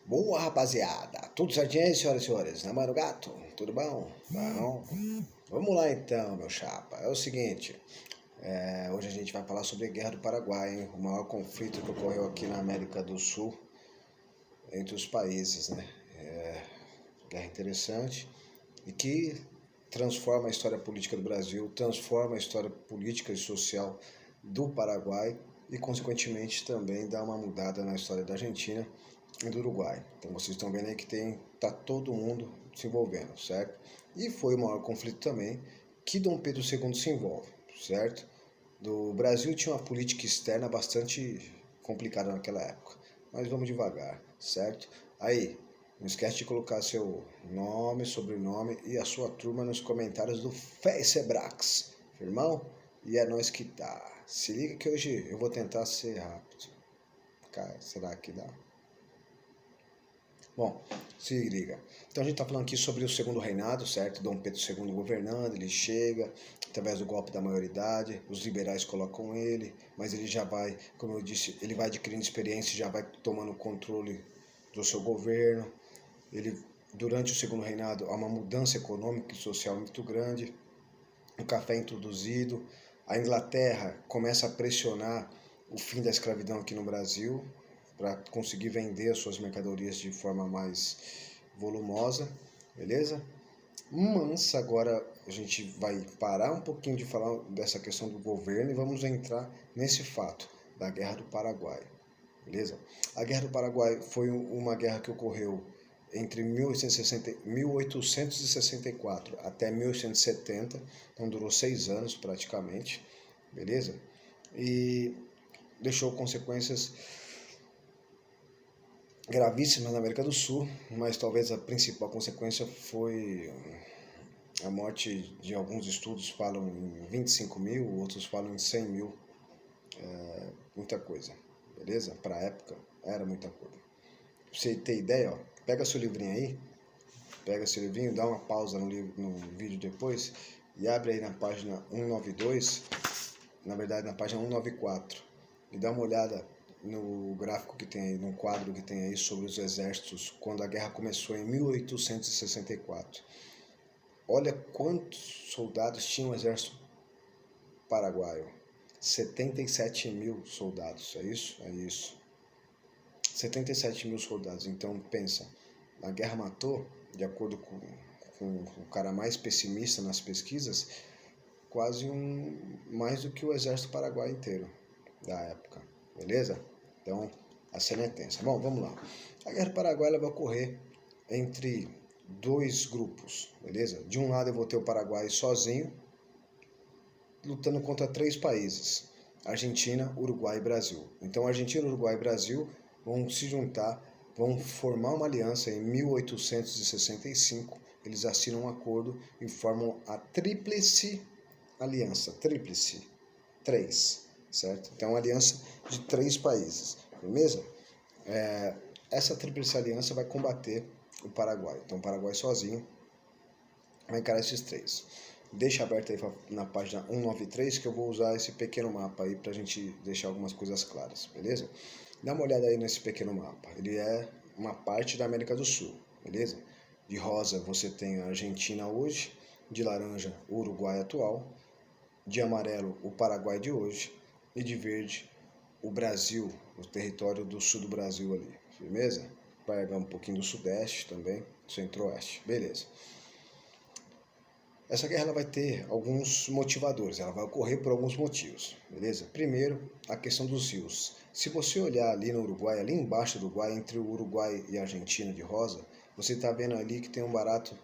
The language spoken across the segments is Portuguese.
Boa, rapaziada. Tudo certinho aí, senhoras e senhores? Namoro gato? Tudo bom? Bom. Vamos lá então, meu chapa. É o seguinte, hoje a gente vai falar sobre a Guerra do Paraguai, hein? O maior conflito que ocorreu aqui na América do Sul entre os países, né? Guerra interessante e que transforma a história política do Brasil, transforma a história política e social do Paraguai e, consequentemente, também dá uma mudada na história da Argentina e do Uruguai. Então vocês estão vendo aí que tá todo mundo se envolvendo, certo? E foi o maior conflito também que Dom Pedro II se envolve, certo? Do Brasil tinha uma política externa bastante complicada naquela época, mas vamos devagar, certo? Aí, não esquece de colocar seu nome, sobrenome e a sua turma nos comentários do Facebrax, firmão? E é nóis que tá. Se liga que hoje eu vou tentar ser rápido. Cara, será que dá? Bom, se liga. Então a gente está falando aqui sobre o segundo reinado, certo? Dom Pedro II governando, ele chega, através do golpe da maioridade, os liberais colocam ele, mas ele já vai, como eu disse, ele vai adquirindo experiência, já vai tomando controle do seu governo. Ele, durante o segundo reinado, há uma mudança econômica e social muito grande, o café é introduzido, a Inglaterra começa a pressionar o fim da escravidão aqui no Brasil, para conseguir vender as suas mercadorias de forma mais volumosa, beleza? Mas agora a gente vai parar um pouquinho de falar dessa questão do governo e vamos entrar nesse fato da Guerra do Paraguai, beleza? A Guerra do Paraguai foi uma guerra que ocorreu entre 1864 até 1870, então durou 6 anos praticamente, beleza? E deixou consequências gravíssimas na América do Sul, mas talvez a principal consequência foi a morte. De alguns estudos falam em 25 mil, outros falam em 100 mil. Muita coisa, beleza? Para a época era muita coisa. Pra você ter ideia, ó, pega seu livrinho aí, pega seu livrinho, dá uma pausa no vídeo depois e abre aí na página 192, na verdade na página 194, e dá uma olhada no gráfico que tem aí, no quadro que tem aí sobre os exércitos quando a guerra começou em 1864. Olha quantos soldados tinha o exército paraguaio. 77 mil soldados, é isso? É isso. 77 mil soldados. Então pensa, a guerra matou, de acordo com o cara mais pessimista nas pesquisas, quase mais do que o exército paraguaio inteiro da época, beleza? Então a cena é tensa. Bom, vamos lá. A Guerra do Paraguai ela vai ocorrer entre dois grupos, beleza? De um lado eu vou ter o Paraguai sozinho, lutando contra 3 países: Argentina, Uruguai e Brasil. Então Argentina, Uruguai e Brasil vão se juntar, vão formar uma aliança em 1865. Eles assinam um acordo e formam a Tríplice Aliança. Tríplice, 3, certo? Então, uma aliança de 3 países, beleza? Essa Tríplice Aliança vai combater o Paraguai. Então, o Paraguai sozinho vai encarar esses 3. Deixa aberto aí na página 193 que eu vou usar esse pequeno mapa aí pra gente deixar algumas coisas claras, beleza? Dá uma olhada aí nesse pequeno mapa. Ele é uma parte da América do Sul, beleza? De rosa você tem a Argentina hoje, de laranja o Uruguai atual, de amarelo o Paraguai de hoje e de verde o Brasil, o território do sul do Brasil ali, firmeza? Vai pegar um pouquinho do sudeste também, centro-oeste, beleza? Essa guerra ela vai ter alguns motivadores, ela vai ocorrer por alguns motivos, beleza? Primeiro, a questão dos rios. Se você olhar ali no Uruguai, ali embaixo do Uruguai, entre o Uruguai e a Argentina de rosa, você está vendo ali que tem um barato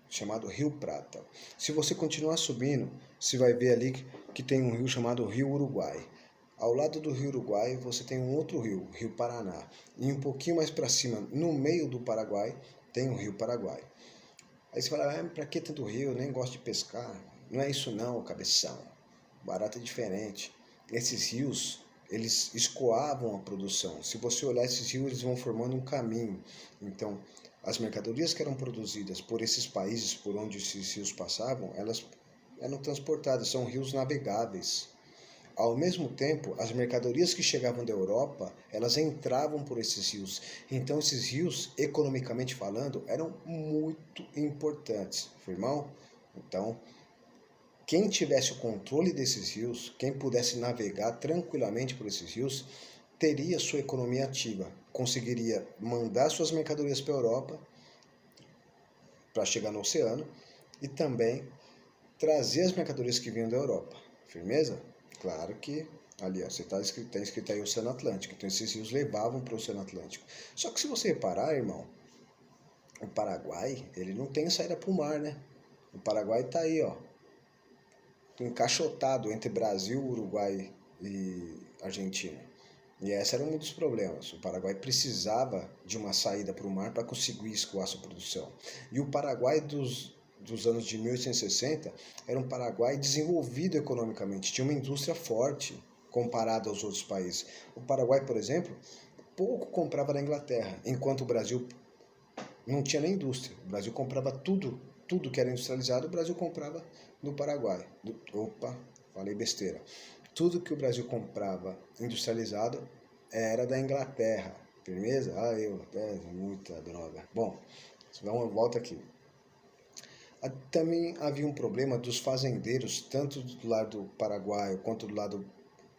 chamado Rio Prata. Se você continuar subindo, você vai ver ali que tem um rio chamado Rio Uruguai. Ao lado do Rio Uruguai, você tem um outro rio, Rio Paraná. E um pouquinho mais para cima, no meio do Paraguai, tem o Rio Paraguai. Aí você fala, pra que tanto rio? Eu nem gosto de pescar. Não é isso não, cabeção. O barato é diferente. Esses rios, eles escoavam a produção. Se você olhar esses rios, eles vão formando um caminho. Então, as mercadorias que eram produzidas por esses países por onde esses rios passavam, elas eram transportadas, são rios navegáveis. Ao mesmo tempo, as mercadorias que chegavam da Europa, elas entravam por esses rios. Então, esses rios, economicamente falando, eram muito importantes, firmão? Então, quem tivesse o controle desses rios, quem pudesse navegar tranquilamente por esses rios, teria sua economia ativa, conseguiria mandar suas mercadorias para a Europa, para chegar no oceano, e também trazer as mercadorias que vinham da Europa. Firmeza? Claro que ali, ó, você tá escrito aí Oceano Atlântico, então esses rios levavam para o Oceano Atlântico. Só que se você reparar, irmão, o Paraguai, ele não tem saída para o mar, né? O Paraguai está aí, ó, encaixotado entre Brasil, Uruguai e Argentina. E esse era um dos problemas. O Paraguai precisava de uma saída para o mar para conseguir escoar sua produção. E o Paraguai dos anos de 1860 era um Paraguai desenvolvido economicamente, tinha uma indústria forte comparado aos outros países. O Paraguai, por exemplo, pouco comprava da Inglaterra, enquanto o Brasil não tinha nem indústria. O Brasil comprava tudo que era industrializado, o Brasil comprava no Paraguai. Opa, falei besteira. Tudo que o Brasil comprava industrializado era da Inglaterra. Firmeza? Muita droga. Bom, volta aqui. Também havia um problema dos fazendeiros, tanto do lado paraguaio, quanto do lado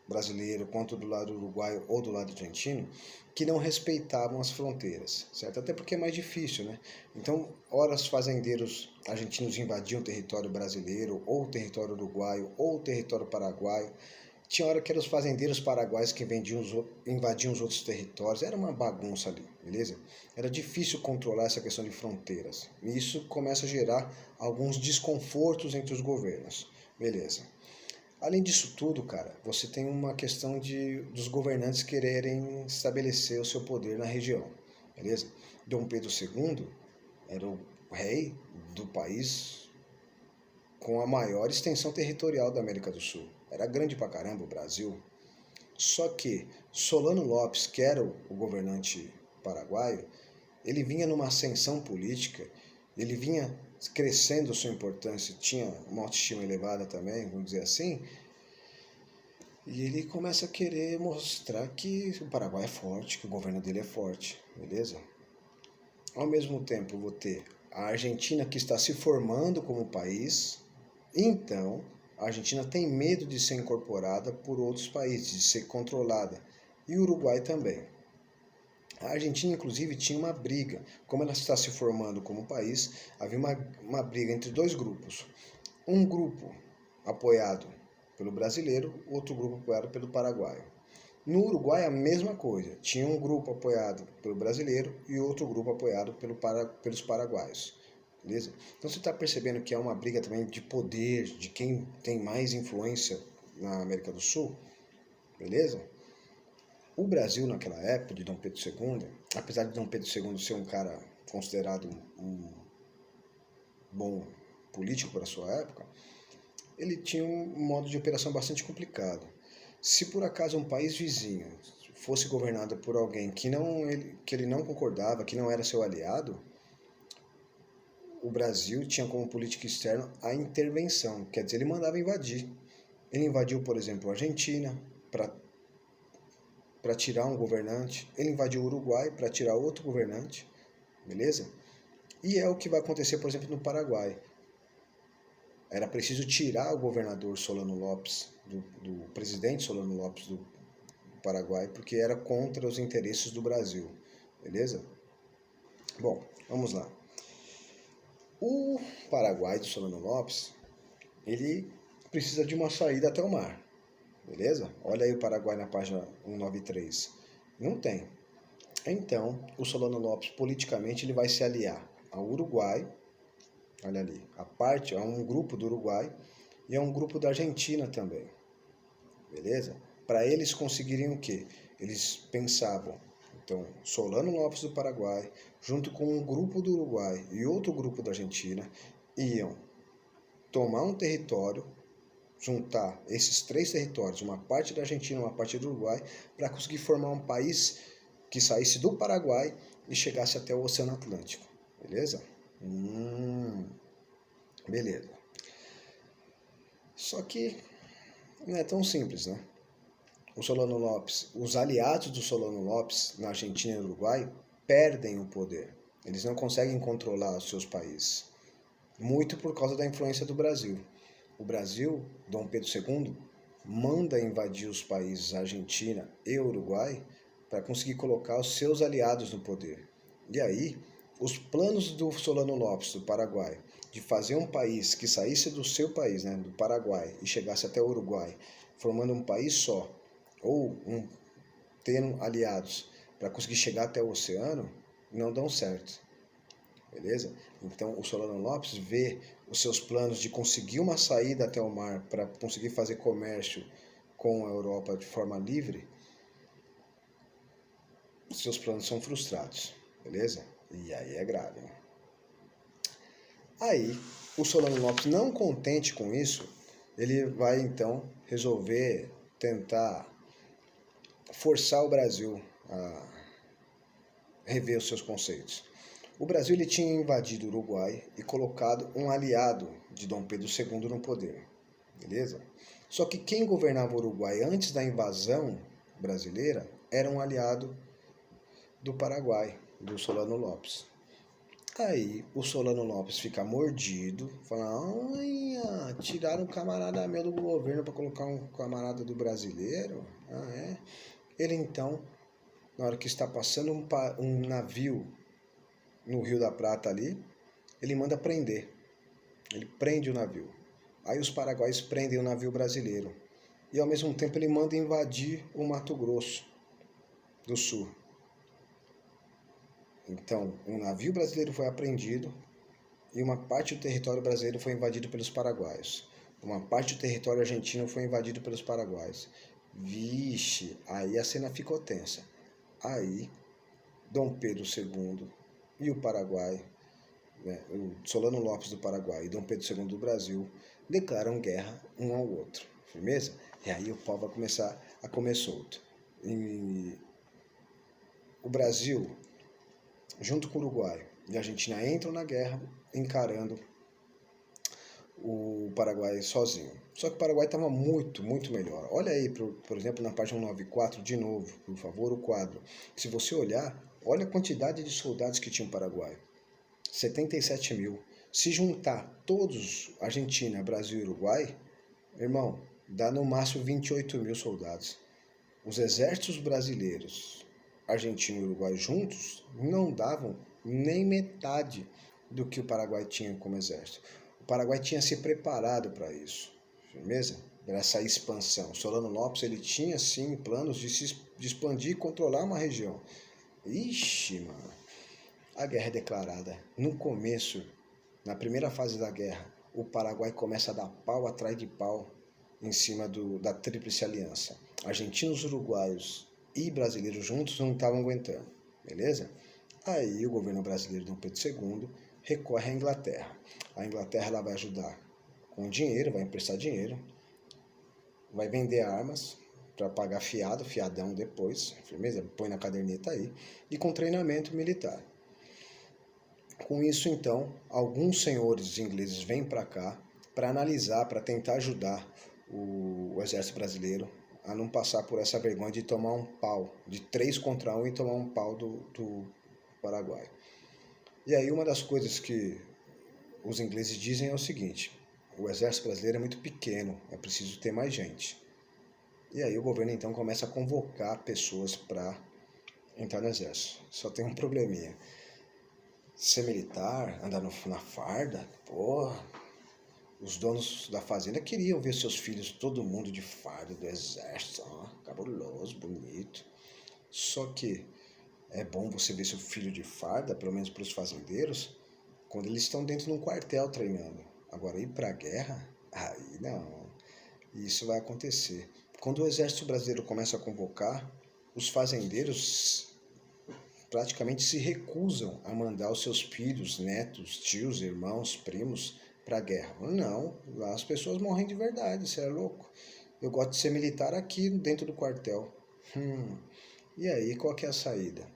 brasileiro, quanto do lado uruguaio ou do lado argentino, que não respeitavam as fronteiras, certo? Até porque é mais difícil, né? Então, ora os fazendeiros argentinos invadiam o território brasileiro, ou o território uruguaio, ou o território paraguaio. Tinha hora que eram os fazendeiros paraguaios que invadiam os outros territórios. Era uma bagunça ali, beleza? Era difícil controlar essa questão de fronteiras. E isso começa a gerar alguns desconfortos entre os governos, beleza? Além disso tudo, cara, você tem uma questão dos governantes quererem estabelecer o seu poder na região, beleza? Dom Pedro II era o rei do país com a maior extensão territorial da América do Sul. Era grande pra caramba o Brasil. Só que Solano Lopes, que era o governante paraguaio, ele vinha numa ascensão política, ele vinha crescendo sua importância, tinha uma autoestima elevada também, vamos dizer assim, e ele começa a querer mostrar que o Paraguai é forte, que o governo dele é forte, beleza? Ao mesmo tempo, vou ter a Argentina que está se formando como país, então a Argentina tem medo de ser incorporada por outros países, de ser controlada, e o Uruguai também. A Argentina, inclusive, tinha uma briga. Como ela está se formando como país, havia uma briga entre dois grupos. Um grupo apoiado pelo brasileiro, outro grupo apoiado pelo paraguaio. No Uruguai, a mesma coisa. Tinha um grupo apoiado pelo brasileiro e outro grupo apoiado pelos paraguaios. Beleza? Então você está percebendo que é uma briga também de poder, de quem tem mais influência na América do Sul. Beleza? O Brasil, naquela época, de Dom Pedro II, apesar de Dom Pedro II ser um cara considerado um bom político para a sua época, ele tinha um modo de operação bastante complicado. Se por acaso um país vizinho fosse governado por alguém que ele não concordava, que não era seu aliado, o Brasil tinha como política externa a intervenção, quer dizer, ele mandava invadir. Ele invadiu, por exemplo, a Argentina para tirar um governante, ele invadiu o Uruguai para tirar outro governante, beleza? E é o que vai acontecer, por exemplo, no Paraguai. Era preciso tirar o governador Solano Lopes, do presidente Solano Lopes do Paraguai, porque era contra os interesses do Brasil, beleza? Bom, vamos lá. O Paraguai do Solano Lopes, ele precisa de uma saída até o mar, beleza? Olha aí o Paraguai na página 193. Não tem. Então, o Solano Lopes, politicamente, ele vai se aliar ao Uruguai, olha ali, a um grupo do Uruguai e a um grupo da Argentina também, beleza? Para eles conseguirem o quê? Eles pensavam, então, Solano Lopes do Paraguai, junto com um grupo do Uruguai e outro grupo da Argentina, iam tomar um território, juntar esses três territórios, uma parte da Argentina, uma parte do Uruguai, para conseguir formar um país que saísse do Paraguai e chegasse até o Oceano Atlântico, beleza? Beleza. Só que Não é tão simples, né? O Solano Lopes, os aliados do Solano Lopes na Argentina e no Uruguai perdem o poder. Eles não conseguem controlar os seus países. Muito por causa da influência do Brasil. O Brasil, Dom Pedro II, manda invadir os países Argentina e Uruguai para conseguir colocar os seus aliados no poder. E aí, os planos do Solano Lopes, do Paraguai, de fazer um país que saísse do seu país, né, do Paraguai, e chegasse até o Uruguai, formando um país só, ou tendo aliados para conseguir chegar até o oceano, não dão certo. Beleza? Então o Solano Lopes vê os seus planos de conseguir uma saída até o mar para conseguir fazer comércio com a Europa de forma livre, seus planos são frustrados, beleza? E aí é grave. Né? Aí o Solano Lopes, não contente com isso, ele vai então resolver tentar forçar o Brasil a rever os seus conceitos. O Brasil ele tinha invadido o Uruguai e colocado um aliado de Dom Pedro II no poder, beleza? Só que quem governava o Uruguai antes da invasão brasileira era um aliado do Paraguai, do Solano Lopes. Aí o Solano Lopes fica mordido, fala: olha, tiraram um camarada meu do governo para colocar um camarada do brasileiro? Ah, é? Ele então, na hora que está passando um navio no Rio da Prata ali, ele manda prender. Ele prende o navio. Aí os paraguaios prendem o navio brasileiro. E ao mesmo tempo ele manda invadir o Mato Grosso do Sul. Então, um navio brasileiro foi apreendido e uma parte do território brasileiro foi invadido pelos paraguaios. Uma parte do território argentino foi invadido pelos paraguaios. Vixe, aí a cena ficou tensa. Aí, Dom Pedro II e o Paraguai, né, o Solano Lopes do Paraguai e Dom Pedro II do Brasil, declaram guerra um ao outro. Firmeza? E aí o pau vai começar a comer solto. E o Brasil, junto com o Uruguai e a Argentina, entram na guerra encarando o Paraguai sozinho. Só que o Paraguai estava muito, muito melhor. Olha aí, por exemplo, na página 194, de novo, por favor, o quadro. Se você olhar, olha a quantidade de soldados que tinha o Paraguai. 77 mil. Se juntar todos, Argentina, Brasil e Uruguai, irmão, dá no máximo 28 mil soldados. Os exércitos brasileiros, Argentina e Uruguai juntos, não davam nem metade do que o Paraguai tinha como exército. O Paraguai tinha se preparado para isso, firmeza? Para essa expansão. Solano Lopes ele tinha sim planos de expandir e controlar uma região. Ixi, mano. A guerra é declarada. No começo, na primeira fase da guerra, o Paraguai começa a dar pau atrás de pau em cima da Tríplice Aliança. Argentinos, uruguaios e brasileiros juntos não estavam aguentando, beleza? Aí o governo brasileiro, Dom Pedro II, recorre à Inglaterra. A Inglaterra ela vai ajudar com dinheiro, vai emprestar dinheiro, vai vender armas para pagar fiadão depois, firmeza? Põe na caderneta aí, e com treinamento militar. Com isso, então, alguns senhores ingleses vêm para cá para analisar, para tentar ajudar o exército brasileiro a não passar por essa vergonha de tomar um pau, de 3 contra 1 e tomar um pau do Paraguai. E aí uma das coisas que os ingleses dizem é o seguinte: o exército brasileiro é muito pequeno, é preciso ter mais gente. E aí o governo então começa a convocar pessoas para entrar no exército. Só tem um probleminha. Ser militar, andar na farda, porra, os donos da fazenda queriam ver seus filhos, todo mundo de farda do exército, ó, cabuloso, bonito. Só que é bom você ver seu filho de farda, pelo menos para os fazendeiros, quando eles estão dentro de um quartel treinando. Agora, ir para a guerra, aí não. Isso vai acontecer. Quando o exército brasileiro começa a convocar, os fazendeiros praticamente se recusam a mandar os seus filhos, netos, tios, irmãos, primos para a guerra. Não, lá as pessoas morrem de verdade, você é louco. Eu gosto de ser militar aqui dentro do quartel. E aí, qual que é a saída?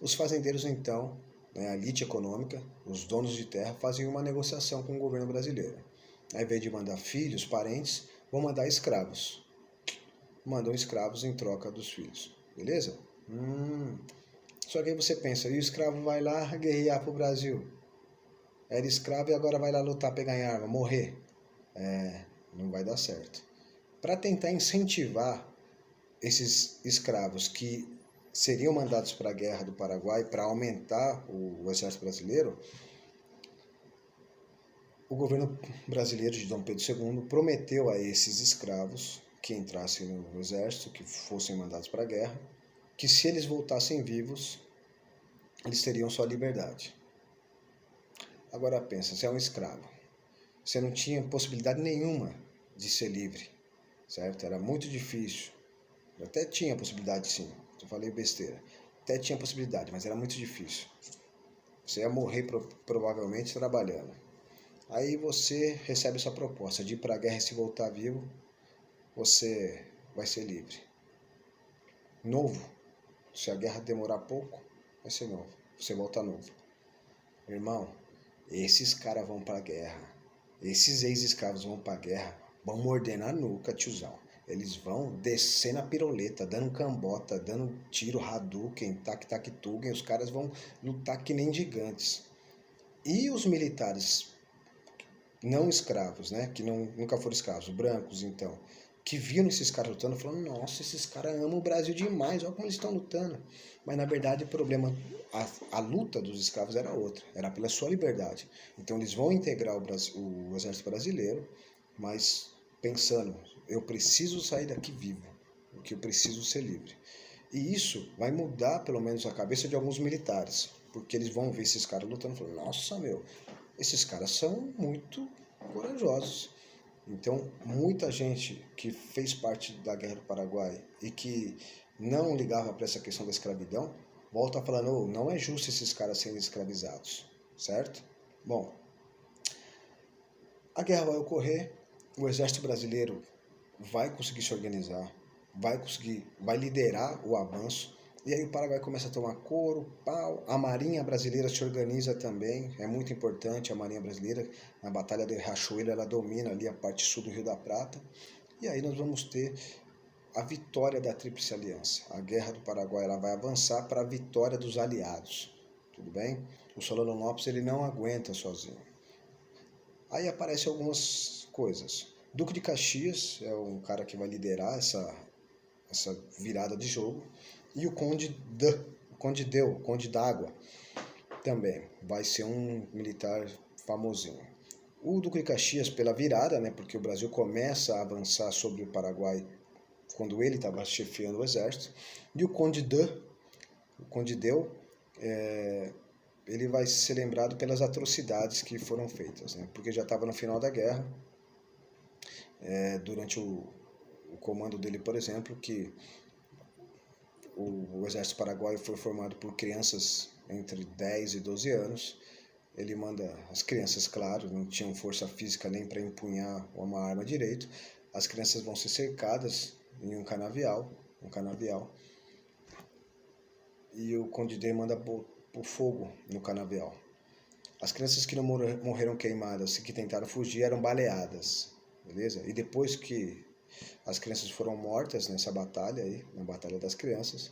Os fazendeiros, então, a elite econômica, os donos de terra, fazem uma negociação com o governo brasileiro. Ao invés de mandar filhos, parentes, vou mandar escravos. Mandam escravos em troca dos filhos, beleza? Só que aí você pensa, e o escravo vai lá guerrear pro Brasil? Era escravo e agora vai lá lutar, pegar em arma, morrer? Não vai dar certo. Para tentar incentivar esses escravos que seriam mandados para a guerra do Paraguai para aumentar o exército brasileiro, o governo brasileiro de Dom Pedro II prometeu a esses escravos que entrassem no exército, que fossem mandados para a guerra, que se eles voltassem vivos, eles teriam sua liberdade. Agora pensa, você é um escravo, você não tinha possibilidade nenhuma de ser livre, certo? Era muito difícil. Eu até tinha possibilidade, sim, eu falei besteira. Até tinha possibilidade, mas era muito difícil. Você ia morrer provavelmente trabalhando. Aí você recebe essa proposta de ir para a guerra e se voltar vivo, você vai ser livre. Novo. Se a guerra demorar pouco, vai ser novo. Você volta novo. Irmão, esses caras vão para a guerra. Esses ex-escravos vão para a guerra, vão morder na nuca, tiozão. Eles vão descer na piroleta, dando cambota, dando tiro, Hadouken, tac-tac-tugen. Os caras vão lutar que nem gigantes. E os militares não escravos, né? Que nunca foram escravos, brancos então, que viram esses caras lutando, falando, nossa, esses caras amam o Brasil demais, olha como eles estão lutando. Mas na verdade o problema, a luta dos escravos era outra, era pela sua liberdade. Então eles vão integrar o exército brasileiro, mas pensando, eu preciso sair daqui vivo, porque eu preciso ser livre. E isso vai mudar pelo menos a cabeça de alguns militares, porque eles vão ver esses caras lutando e falar, nossa, meu, esses caras são muito corajosos. Então, muita gente que fez parte da Guerra do Paraguai e que não ligava para essa questão da escravidão, volta falando, oh, não é justo esses caras serem escravizados, certo? Bom, a guerra vai ocorrer, o exército brasileiro vai conseguir se organizar, vai liderar o avanço, e aí o Paraguai começa a tomar couro, pau, a Marinha Brasileira se organiza também, é muito importante a Marinha Brasileira, na Batalha do Riachuelo ela domina ali a parte sul do Rio da Prata, e aí nós vamos ter a vitória da Tríplice Aliança. A Guerra do Paraguai ela vai avançar para a vitória dos aliados, tudo bem? O Solano Lopes ele não aguenta sozinho. Aí aparecem algumas coisas. Duque de Caxias é um cara que vai liderar essa virada de jogo, e o Conde d'Água também vai ser um militar famosinho. O Duque de Caxias pela virada, né, porque o Brasil começa a avançar sobre o Paraguai quando ele estava chefiando o exército, e o Conde Deu, ele vai ser lembrado pelas atrocidades que foram feitas, né, porque já estava no final da guerra, durante o comando dele, por exemplo, que o exército paraguaio foi formado por crianças entre 10 e 12 anos. Ele manda as crianças, claro, não tinham força física nem para empunhar uma arma direito. As crianças vão ser cercadas em um canavial, e o Conde D manda pôr fogo no canavial. As crianças que não morreram queimadas e que tentaram fugir eram baleadas, beleza? E depois que as crianças foram mortas nessa batalha aí, na Batalha das Crianças,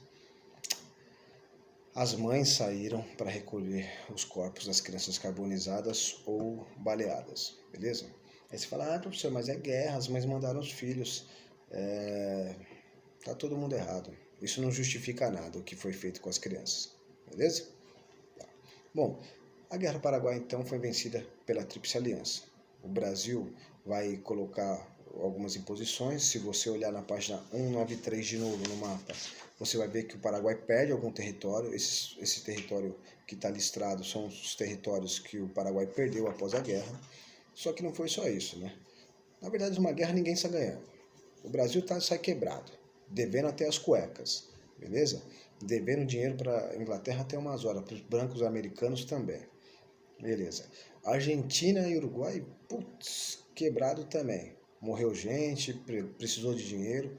as mães saíram para recolher os corpos das crianças carbonizadas ou baleadas, beleza? Aí você fala, professor, mas é guerra, as mães mandaram os filhos. Tá todo mundo errado. Isso não justifica nada o que foi feito com as crianças, beleza? Tá. Bom, a Guerra do Paraguai então foi vencida pela Tríplice Aliança. O Brasil vai colocar algumas imposições. Se você olhar na página 193 de novo no mapa, você vai ver que o Paraguai perde algum território. Esse território que está listrado são os territórios que o Paraguai perdeu após a guerra. Só que não foi só isso, né? Na verdade, uma guerra ninguém está ganhando. O Brasil sai quebrado, devendo até as cuecas, beleza? Devendo dinheiro para a Inglaterra até umas horas, para os brancos americanos também, beleza? Argentina e Uruguai, putz, quebrado também. Morreu gente, precisou de dinheiro.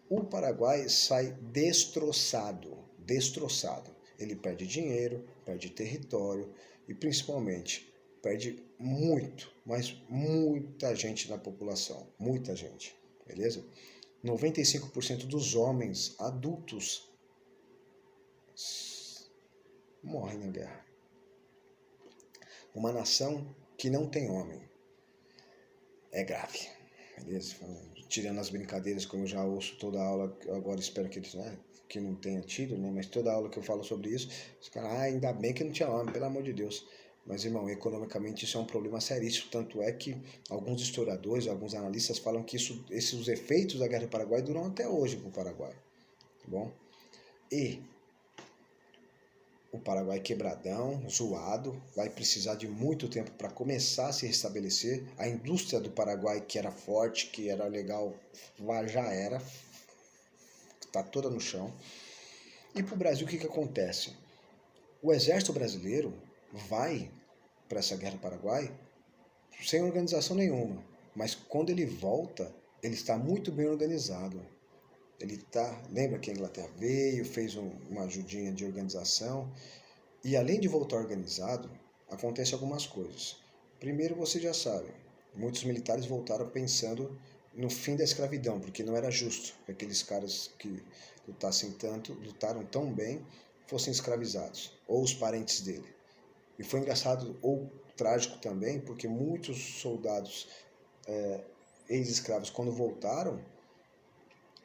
O Paraguai sai destroçado. Ele perde dinheiro, perde território e principalmente perde muito, mas muita gente na população, muita gente. beleza? 95% dos homens adultos morrem na guerra. Uma nação que não tem homem é grave, beleza? Tirando as brincadeiras, como eu já ouço toda aula, agora espero que, que não tenha tido, né? Mas toda aula que eu falo sobre isso, os caras, ainda bem que não tinha homem, pelo amor de Deus. Mas, irmão, economicamente isso é um problema seríssimo, tanto é que alguns historiadores, alguns analistas falam que os efeitos da Guerra do Paraguai duram até hoje para o Paraguai, tá bom? E o Paraguai quebradão, zoado, vai precisar de muito tempo para começar a se restabelecer. A indústria do Paraguai, que era forte, que era legal, já era, está toda no chão. E para o Brasil, o que acontece? O exército brasileiro vai para essa guerra do Paraguai sem organização nenhuma, mas quando ele volta, ele está muito bem organizado. Lembra que a Inglaterra veio, fez uma ajudinha de organização, e além de voltar organizado, acontece algumas coisas. Primeiro, você já sabe, muitos militares voltaram pensando no fim da escravidão, porque não era justo que aqueles caras que lutaram tão bem, fossem escravizados, ou os parentes dele. E foi engraçado, ou trágico também, porque muitos soldados ex-escravos, quando voltaram,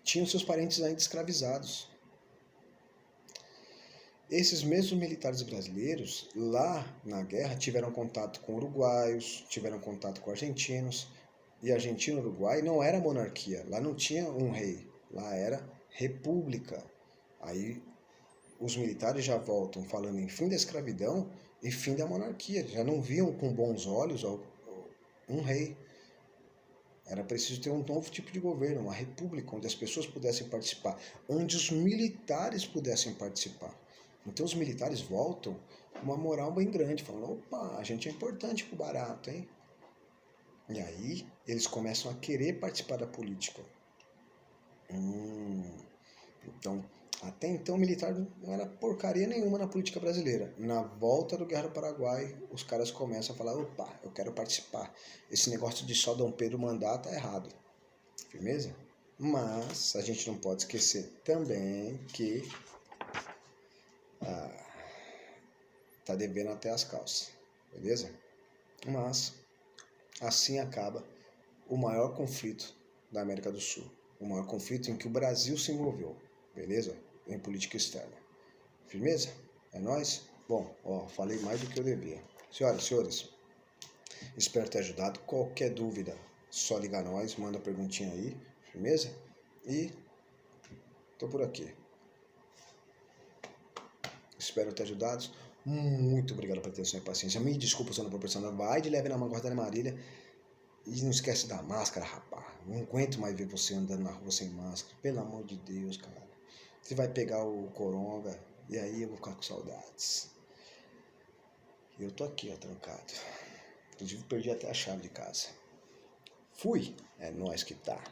tinham seus parentes ainda escravizados. Esses mesmos militares brasileiros, lá na guerra, tiveram contato com uruguaios, tiveram contato com argentinos, e Argentina e Uruguai não era monarquia, lá não tinha um rei, lá era república. Aí os militares já voltam falando em fim da escravidão e fim da monarquia, já não viam com bons olhos um rei. Era preciso ter um novo tipo de governo, uma república, onde as pessoas pudessem participar, onde os militares pudessem participar. Então os militares voltam com uma moral bem grande, falando, opa, a gente é importante pro barato, hein? E aí eles começam a querer participar da política. Então, até então o militar não era porcaria nenhuma na política brasileira. Na volta do Guerra do Paraguai, os caras começam a falar, opa, eu quero participar. Esse negócio de só Dom Pedro mandar tá errado. Firmeza? Mas a gente não pode esquecer também que tá devendo até as calças, beleza? Mas assim acaba o maior conflito da América do Sul, o maior conflito em que o Brasil se envolveu, beleza? Em política externa. Firmeza? É nóis? Bom, falei mais do que eu devia. Senhoras e senhores, espero ter ajudado. Qualquer dúvida, só liga a nós, manda perguntinha aí, firmeza? E tô por aqui. Espero ter ajudado. Muito obrigado pela atenção e paciência. Me desculpa usando a proporção. Vai de leve na mão, guarda na Marília. E não esquece da máscara, rapaz. Não aguento mais ver você andando na rua sem máscara. Pelo amor de Deus, cara. Você vai pegar o coronga e aí eu vou ficar com saudades. E eu tô aqui, ó, trancado. Inclusive perdi até a chave de casa. Fui. É nóis que tá.